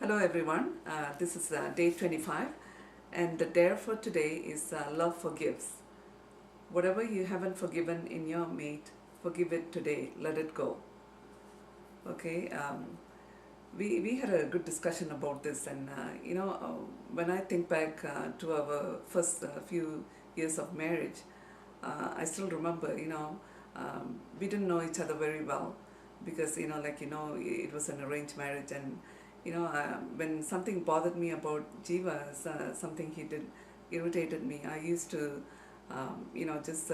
Hello everyone, this is day 25 and the dare for today is love forgives. Whatever you haven't forgiven in your mate, forgive it today, let it go. Okay, we had a good discussion about this and when I think back to our first few years of marriage, I still remember, we didn't know each other very well because, it was an arranged marriage and, when something bothered me about Jeeva, something he did irritated me, I used to, just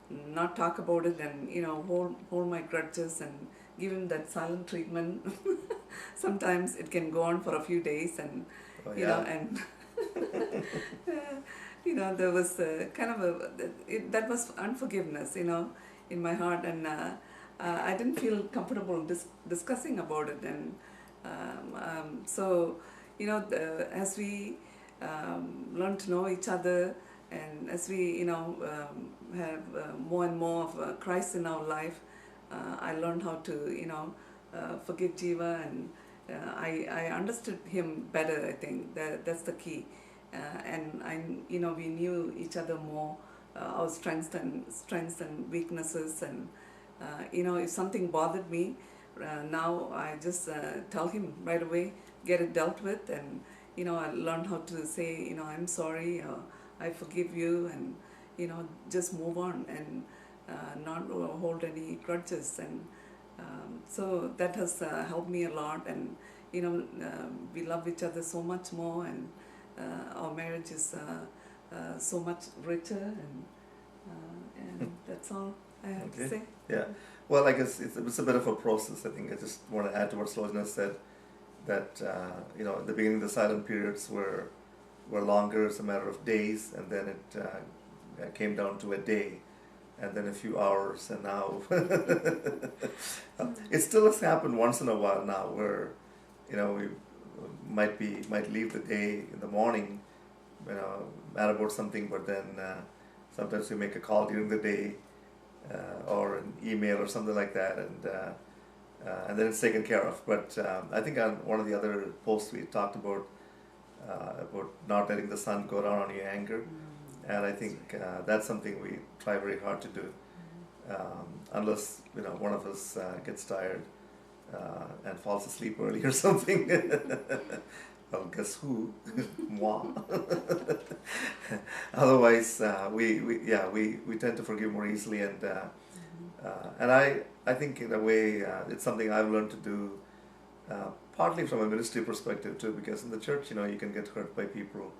not talk about it and, hold my grudges and give him that silent treatment. Sometimes it can go on for a few days and, Oh you know, yeah. and there was kind of that was unforgiveness, in my heart, and I didn't feel comfortable discussing about it, and so as we learn to know each other, and as we have more and more of Christ in our life, I learned how to forgive Jiva, and I understood him better. I think that's the key, and we knew each other more, our strengths and weaknesses, and if something bothered me, now I just tell him right away, get it dealt with, and I learned how to say, I'm sorry, I forgive you, and just move on and not hold any grudges, and so that has helped me a lot, and we love each other so much more, and our marriage is so much richer, and that's all I have to Okay. say. Yeah. Well, I guess it's a bit of a process. I think I just want to add to what Sulojana said that at the beginning the silent periods were longer. It's a matter of days, and then it came down to a day, and then a few hours, and now it still has happened once in a while now where we might leave the day in the morning, mad about something, but then sometimes we make a call during the day, or an email or something like that, and then it's taken care of. But I think on one of the other posts we talked about not letting the sun go down on your anger, and I think that's something we try very hard to do, unless one of us gets tired and falls asleep early or something. Well, guess who? Moi. Otherwise, we tend to forgive more easily, and I think in a way it's something I've learned to do, partly from a ministry perspective too, because in the church you can get hurt by people,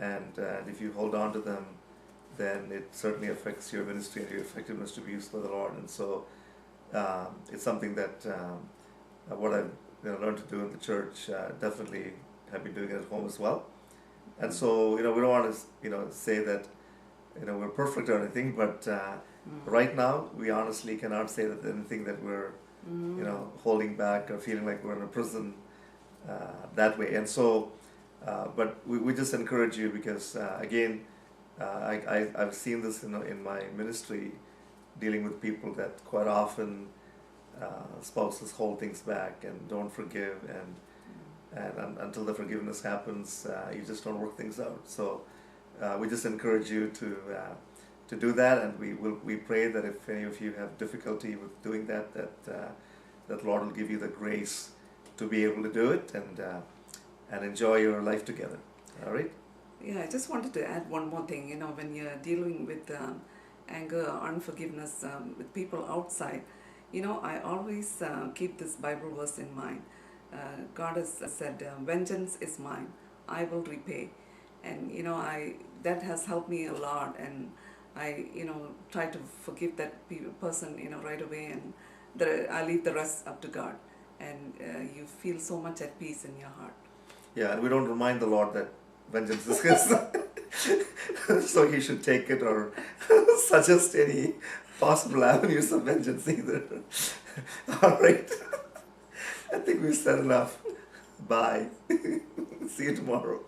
and if you hold on to them, then it certainly affects your ministry and your effectiveness to be used by the Lord. And so it's something that what I've learned to do in the church, definitely have been doing it at home as well. And so we don't want to say that we're perfect or anything, but right now we honestly cannot say that anything that we're holding back or feeling like we're in a prison that way. And so but we just encourage you, because again, I've seen this in my ministry, dealing with people that quite often spouses hold things back and don't forgive, and until the forgiveness happens, you just don't work things out. So we just encourage you to do that, and we pray that if any of you have difficulty with doing that, that Lord will give you the grace to be able to do it, and enjoy your life together. All right? Yeah, I just wanted to add one more thing. When you're dealing with anger or unforgiveness with people outside, I always keep this Bible verse in mind. God has said, "Vengeance is mine; I will repay," and that has helped me a lot, and I try to forgive that person right away, and I leave the rest up to God, and you feel so much at peace in your heart. Yeah, and we don't remind the Lord that vengeance is His, so He should take it, or suggest any possible avenues of vengeance either. All right. I think we've said enough. Bye. See you tomorrow.